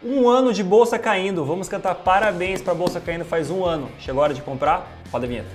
Um ano de bolsa caindo. Vamos cantar parabéns para a bolsa caindo faz um ano. Chegou a hora de comprar? Roda a vinheta.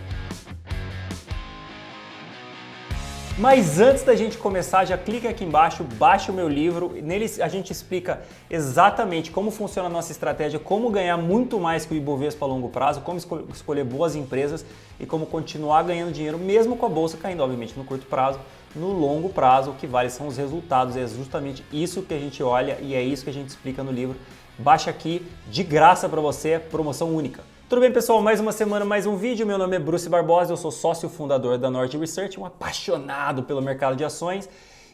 Mas antes da gente começar, já clica aqui embaixo, baixa o meu livro. Nele a gente explica exatamente como funciona a nossa estratégia, como ganhar muito mais que o Ibovespa a longo prazo, como escolher boas empresas e como continuar ganhando dinheiro mesmo com a bolsa caindo, obviamente no curto prazo. No longo prazo, o que vale são os resultados. É justamente isso que a gente olha e é isso que a gente explica no livro. Baixa aqui, de graça para você, promoção única. Tudo bem, pessoal? Mais uma semana, mais um vídeo. Meu nome é Bruce Barbosa, eu sou sócio fundador da Nord Research, um apaixonado pelo mercado de ações.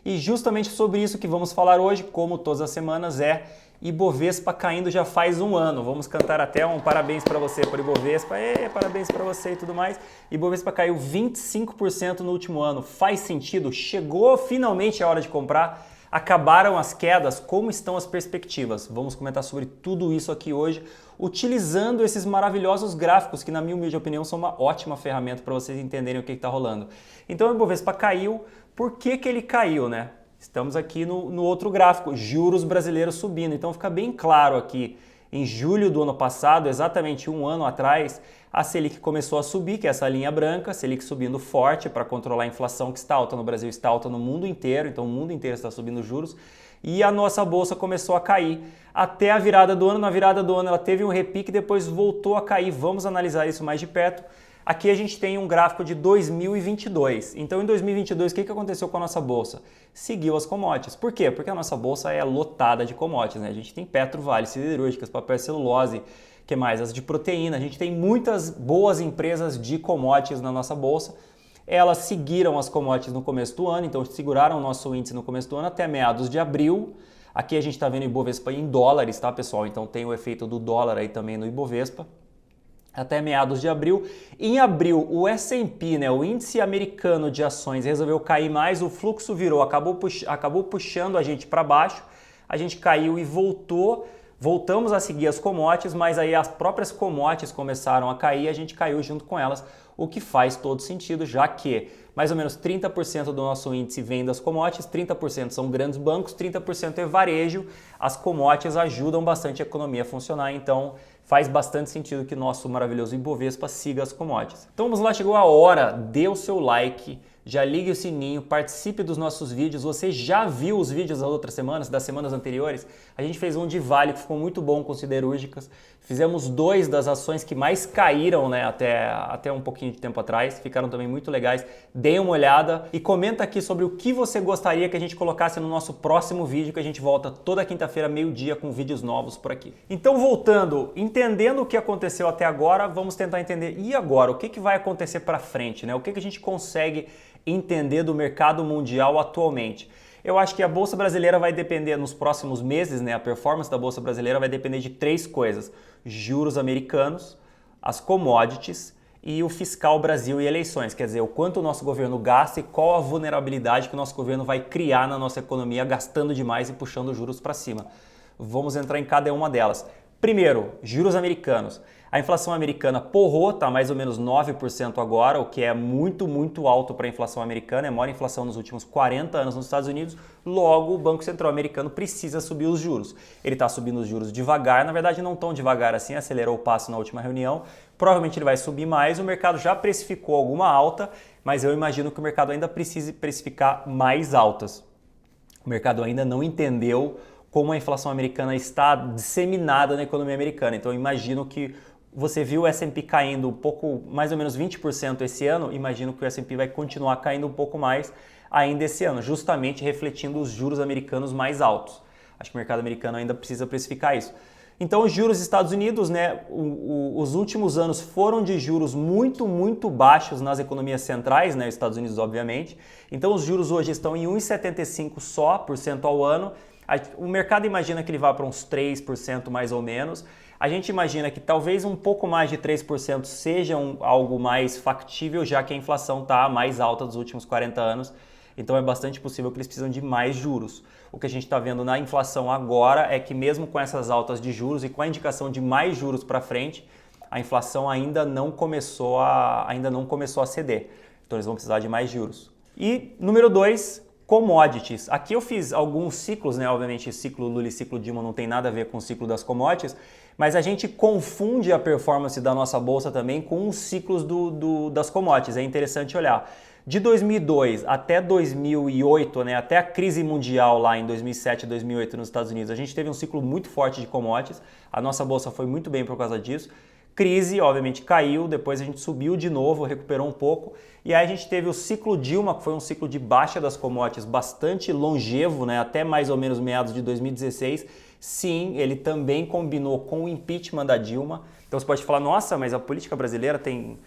E justamente sobre isso que vamos falar hoje, como todas as semanas, é Ibovespa caindo já faz um ano. Vamos cantar até um parabéns para você por Ibovespa. Parabéns para você e tudo mais. Ibovespa caiu 25% no último ano. Faz sentido? Chegou finalmente a hora de comprar? Acabaram as quedas? Como estão as perspectivas? Vamos comentar sobre tudo isso aqui hoje, utilizando esses maravilhosos gráficos que, na minha humilde opinião, são uma ótima ferramenta para vocês entenderem o que está rolando. Então o Ibovespa caiu. Por que ele caiu, né? Estamos aqui no outro gráfico, juros brasileiros subindo. Então fica bem claro aqui, em julho do ano passado, exatamente um ano atrás, a Selic começou a subir, que é essa linha branca, Selic subindo forte para controlar a inflação que está alta no Brasil, está alta no mundo inteiro, então o mundo inteiro está subindo juros, e a nossa bolsa começou a cair até a virada do ano. Na virada do ano ela teve um repique, depois voltou a cair. Vamos analisar isso mais de perto. Aqui a gente tem um gráfico de 2022. Então, em 2022, o que aconteceu com a nossa bolsa? Seguiu as commodities. Por quê? Porque a nossa bolsa é lotada de commodities, né? A gente tem Petro, Vale, siderúrgicas, papel celulose, que mais? As de proteína. A gente tem muitas boas empresas de commodities na nossa bolsa. Elas seguiram as commodities no começo do ano, então seguraram o nosso índice no começo do ano até meados de abril. Aqui a gente está vendo o Ibovespa em dólares, tá, pessoal? Então tem o efeito do dólar aí também no Ibovespa. Até meados de abril. Em abril, o S&P, né, o índice americano de ações, resolveu cair mais, o fluxo virou, acabou puxando a gente para baixo, a gente caiu e voltamos a seguir as commodities, mas aí as próprias commodities começaram a cair e a gente caiu junto com elas, o que faz todo sentido, já que mais ou menos 30% do nosso índice vem das commodities, 30% são grandes bancos, 30% é varejo. As commodities ajudam bastante a economia a funcionar, então faz bastante sentido que nosso maravilhoso Ibovespa siga as commodities. Então vamos lá, chegou a hora, dê o seu like, já ligue o sininho, participe dos nossos vídeos. Você já viu os vídeos das outras semanas, das semanas anteriores? A gente fez um de Vale que ficou muito bom com siderúrgicas. Fizemos 2 das ações que mais caíram, né, até um pouquinho de tempo atrás. Ficaram também muito legais. Deem uma olhada e comenta aqui sobre o que você gostaria que a gente colocasse no nosso próximo vídeo, que a gente volta toda quinta-feira, meio-dia, com vídeos novos por aqui. Então, voltando, entendendo o que aconteceu até agora, vamos tentar entender, e agora? O que vai acontecer para frente, né? O que a gente consegue entender do mercado mundial atualmente? Eu acho que a Bolsa Brasileira vai depender nos próximos meses, né? A performance da Bolsa Brasileira vai depender de 3 coisas: juros americanos, as commodities e o fiscal Brasil e eleições. Quer dizer, o quanto o nosso governo gasta e qual a vulnerabilidade que o nosso governo vai criar na nossa economia gastando demais e puxando os juros para cima. Vamos entrar em cada uma delas. Primeiro, juros americanos. A inflação americana porrou, está mais ou menos 9% agora, o que é muito, muito alto para a inflação americana, é a maior inflação nos últimos 40 anos nos Estados Unidos, logo o Banco Central americano precisa subir os juros. Ele está subindo os juros devagar, na verdade não tão devagar assim, acelerou o passo na última reunião, provavelmente ele vai subir mais, o mercado já precificou alguma alta, mas eu imagino que o mercado ainda precise precificar mais altas. O mercado ainda não entendeu como a inflação americana está disseminada na economia americana, então eu imagino que você viu o S&P caindo um pouco, mais ou menos 20% esse ano, imagino que o S&P vai continuar caindo um pouco mais ainda esse ano, justamente refletindo os juros americanos mais altos. Acho que o mercado americano ainda precisa precificar isso. Então os juros dos Estados Unidos, né, os últimos anos foram de juros muito, muito baixos nas economias centrais, né, Estados Unidos obviamente. Então os juros hoje estão em 1,75% só por cento ao ano. O mercado imagina que ele vá para uns 3% mais ou menos. A gente imagina que talvez um pouco mais de 3% seja algo mais factível, já que a inflação está mais alta dos últimos 40 anos. Então é bastante possível que eles precisam de mais juros. O que a gente está vendo na inflação agora é que mesmo com essas altas de juros e com a indicação de mais juros para frente, a inflação ainda não começou a ceder. Então eles vão precisar de mais juros. E número 2, Commodities. Aqui eu fiz alguns ciclos, né? Obviamente, ciclo Lula e ciclo Dilma não tem nada a ver com o ciclo das commodities, mas a gente confunde a performance da nossa bolsa também com os ciclos das commodities. É interessante olhar. De 2002 até 2008, né, até a crise mundial lá em 2007 e 2008 nos Estados Unidos, a gente teve um ciclo muito forte de commodities. A nossa bolsa foi muito bem por causa disso. Crise, obviamente, caiu, depois a gente subiu de novo, recuperou um pouco. E aí a gente teve o ciclo Dilma, que foi um ciclo de baixa das commodities bastante longevo, né, até mais ou menos meados de 2016. Sim, ele também combinou com o impeachment da Dilma. Então você pode falar, nossa, mas a política brasileira tem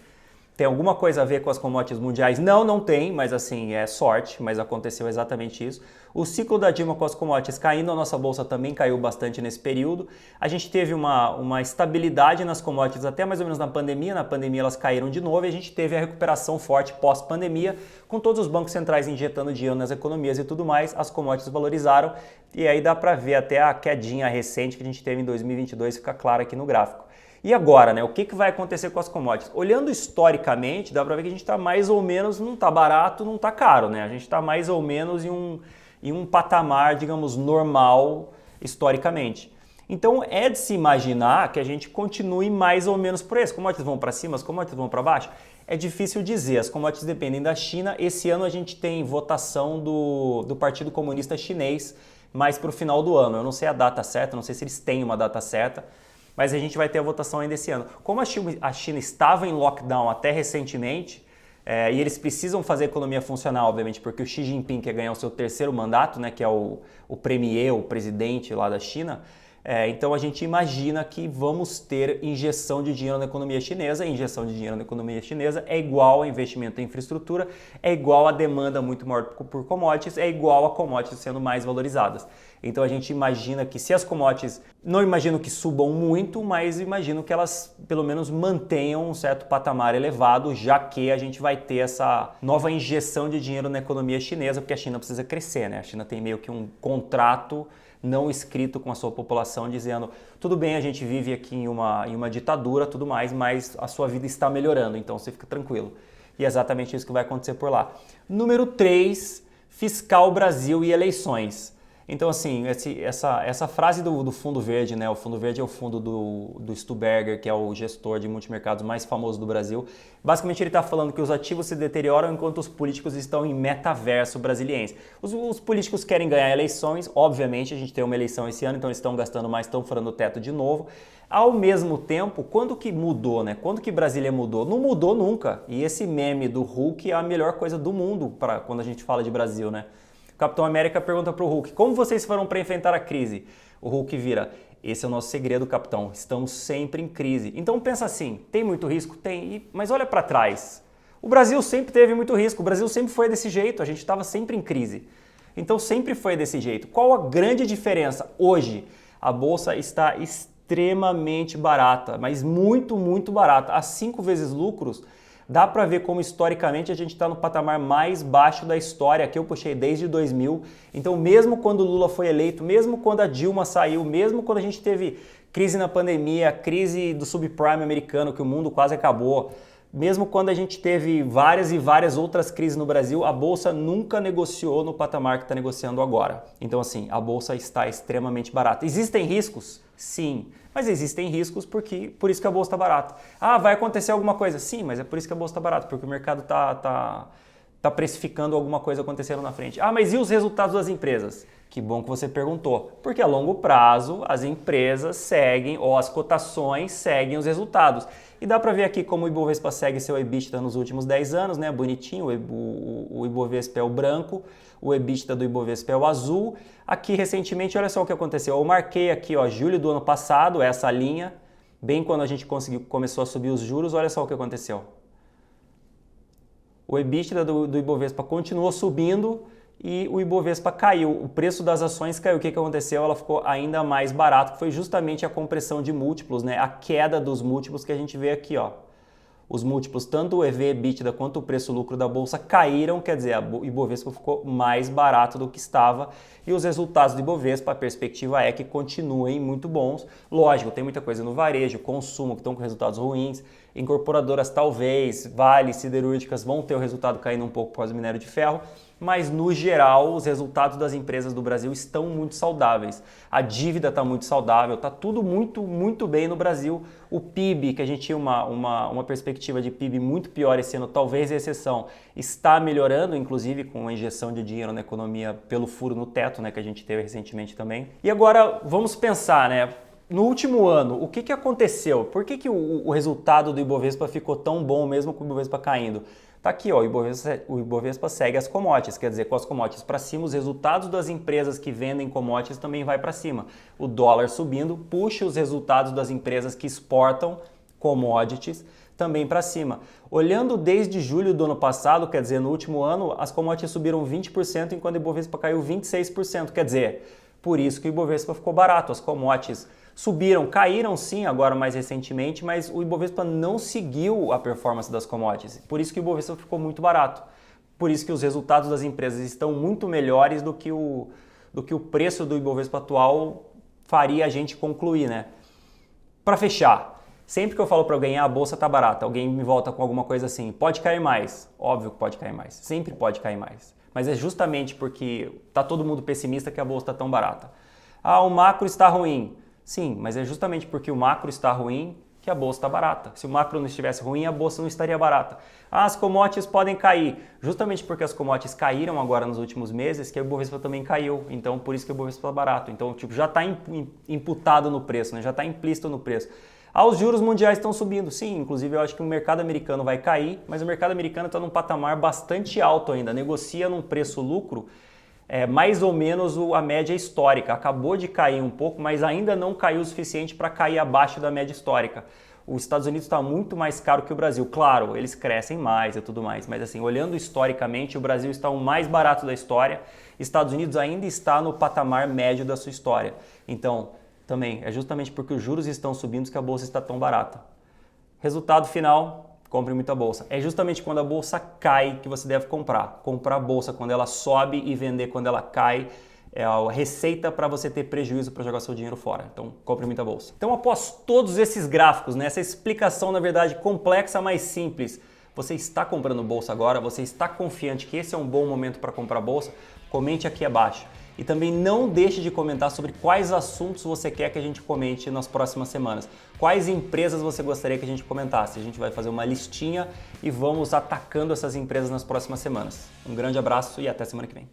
alguma coisa a ver com as commodities mundiais? Não, não tem, mas assim, é sorte, mas aconteceu exatamente isso. O ciclo da Dilma com as commodities caindo, a nossa bolsa também caiu bastante nesse período. A gente teve uma estabilidade nas commodities até mais ou menos na pandemia elas caíram de novo e a gente teve a recuperação forte pós-pandemia, com todos os bancos centrais injetando dinheiro nas economias e tudo mais, as commodities valorizaram e aí dá para ver até a quedinha recente que a gente teve em 2022, fica claro aqui no gráfico. E agora, né? O que vai acontecer com as commodities? Olhando historicamente, dá para ver que a gente está mais ou menos, não está barato, não está caro, né? A gente está mais ou menos em um patamar, digamos, normal historicamente. Então é de se imaginar que a gente continue mais ou menos por isso. As commodities vão para cima, as commodities vão para baixo? É difícil dizer, as commodities dependem da China. Esse ano a gente tem votação do Partido Comunista Chinês mais para o final do ano. Eu não sei a data certa, não sei se eles têm uma data certa, mas a gente vai ter a votação ainda esse ano. Como a China estava em lockdown até recentemente, e eles precisam fazer a economia funcionar, obviamente, porque o Xi Jinping quer ganhar o seu terceiro mandato, né, que é o premier, o presidente lá da China, então a gente imagina que vamos ter injeção de dinheiro na economia chinesa. Injeção de dinheiro na economia chinesa é igual a investimento em infraestrutura, é igual a demanda muito maior por commodities, é igual a commodities sendo mais valorizadas. Então a gente imagina que se as commodities, não imagino que subam muito, mas imagino que elas pelo menos mantenham um certo patamar elevado, já que a gente vai ter essa nova injeção de dinheiro na economia chinesa, porque a China precisa crescer, né? A China tem meio que um contrato não escrito com a sua população dizendo tudo bem, a gente vive aqui em uma ditadura, tudo mais, mas a sua vida está melhorando, então você fica tranquilo. E é exatamente isso que vai acontecer por lá. Número 3, Fiscal Brasil e eleições. Então, assim, essa frase do Fundo Verde, né? O Fundo Verde é o fundo do Stuberger, que é o gestor de multimercados mais famoso do Brasil. Basicamente, ele está falando que os ativos se deterioram enquanto os políticos estão em metaverso brasiliense. Os políticos querem ganhar eleições, obviamente, a gente tem uma eleição esse ano, então eles estão gastando mais, estão furando o teto de novo. Ao mesmo tempo, quando que mudou, né? Quando que Brasília mudou? Não mudou nunca. E esse meme do Hulk é a melhor coisa do mundo para quando a gente fala de Brasil, né? O Capitão América pergunta para o Hulk, como vocês foram para enfrentar a crise? O Hulk vira, esse é o nosso segredo, capitão, estamos sempre em crise. Então pensa assim, tem muito risco? Tem, mas olha para trás. O Brasil sempre teve muito risco, o Brasil sempre foi desse jeito, a gente estava sempre em crise. Então sempre foi desse jeito. Qual a grande diferença? Hoje a bolsa está extremamente barata, mas muito, muito barata. A 5 vezes lucros. Dá para ver como historicamente a gente está no patamar mais baixo da história, que eu puxei desde 2000. Então mesmo quando o Lula foi eleito, mesmo quando a Dilma saiu, mesmo quando a gente teve crise na pandemia, crise do subprime americano, que o mundo quase acabou, mesmo quando a gente teve várias e várias outras crises no Brasil, a Bolsa nunca negociou no patamar que está negociando agora. Então assim, a Bolsa está extremamente barata. Existem riscos? Sim. Mas existem riscos por isso que a bolsa está barata. Ah, vai acontecer alguma coisa? Sim, mas é por isso que a bolsa está barata, porque o mercado está precificando alguma coisa acontecendo na frente. Ah, mas e os resultados das empresas? Que bom que você perguntou. Porque a longo prazo as empresas seguem, ou as cotações seguem os resultados. E dá para ver aqui como o Ibovespa segue seu EBITDA nos últimos 10 anos, né? Bonitinho, o Ibovespa é o branco, o EBITDA do Ibovespa é o azul. Aqui recentemente, olha só o que aconteceu. Eu marquei aqui, ó, julho do ano passado, essa linha, bem quando a gente começou a subir os juros, olha só o que aconteceu. O EBITDA do Ibovespa continuou subindo e o Ibovespa caiu. O preço das ações caiu. O que aconteceu? Ela ficou ainda mais barata, que foi justamente a compressão de múltiplos, né? A queda dos múltiplos que a gente vê aqui, ó. Os múltiplos, tanto o EV/EBITDA quanto o preço-lucro da bolsa caíram, quer dizer, o Ibovespa ficou mais barato do que estava e os resultados do Ibovespa, a perspectiva é que continuem muito bons. Lógico, tem muita coisa no varejo, consumo que estão com resultados ruins, incorporadoras talvez, vales, siderúrgicas vão ter o resultado caindo um pouco por causa do minério de ferro, mas no geral os resultados das empresas do Brasil estão muito saudáveis. A dívida está muito saudável, está tudo muito bem no Brasil. O PIB, que a gente tinha uma perspectiva de PIB muito pior esse ano, talvez a exceção, está melhorando, inclusive com a injeção de dinheiro na economia pelo furo no teto, né, que a gente teve recentemente também. E agora vamos pensar, né? No último ano, o que aconteceu? Por que o resultado do Ibovespa ficou tão bom mesmo com o Ibovespa caindo? Tá aqui, ó, o Ibovespa segue as commodities, quer dizer, com as commodities para cima, os resultados das empresas que vendem commodities também vai para cima. O dólar subindo puxa os resultados das empresas que exportam commodities também para cima. Olhando desde julho do ano passado, quer dizer, no último ano, as commodities subiram 20%, enquanto o Ibovespa caiu 26%, quer dizer, por isso que o Ibovespa ficou barato. As commodities subiram, caíram sim agora mais recentemente, mas o Ibovespa não seguiu a performance das commodities. Por isso que o Ibovespa ficou muito barato. Por isso que os resultados das empresas estão muito melhores do que o preço do Ibovespa atual faria a gente concluir, né? Para fechar, sempre que eu falo para alguém, a bolsa está barata, alguém me volta com alguma coisa assim, pode cair mais. Óbvio que pode cair mais, sempre pode cair mais. Mas é justamente porque está todo mundo pessimista que a bolsa está tão barata. Ah, o macro está ruim. Sim, mas é justamente porque o macro está ruim que a bolsa está barata. Se o macro não estivesse ruim, a bolsa não estaria barata. Ah, as commodities podem cair. Justamente porque as commodities caíram agora nos últimos meses, que o Ibovespa também caiu. Então, por isso que o Ibovespa está barato. Então, tipo, já está imputado no preço, né? Já está implícito no preço. Ah, os juros mundiais estão subindo. Sim, inclusive eu acho que o mercado americano vai cair, mas o mercado americano está num patamar bastante alto ainda. Negocia num preço-lucro mais ou menos a média histórica. Acabou de cair um pouco, mas ainda não caiu o suficiente para cair abaixo da média histórica. Os Estados Unidos está muito mais caro que o Brasil. Claro, eles crescem mais e tudo mais, mas assim, olhando historicamente, o Brasil está o mais barato da história. Estados Unidos ainda está no patamar médio da sua história. Então, também, é justamente porque os juros estão subindo que a bolsa está tão barata. Resultado final, compre muita bolsa. É justamente quando a bolsa cai que você deve comprar. Comprar a bolsa quando ela sobe e vender quando ela cai é a receita para você ter prejuízo para jogar seu dinheiro fora. Então, compre muita bolsa. Então, após todos esses gráficos, né, essa explicação, na verdade, complexa, mas simples, você está comprando bolsa agora? Você está confiante que esse é um bom momento para comprar bolsa? Comente aqui abaixo. E também não deixe de comentar sobre quais assuntos você quer que a gente comente nas próximas semanas. Quais empresas você gostaria que a gente comentasse. A gente vai fazer uma listinha e vamos atacando essas empresas nas próximas semanas. Um grande abraço e até semana que vem.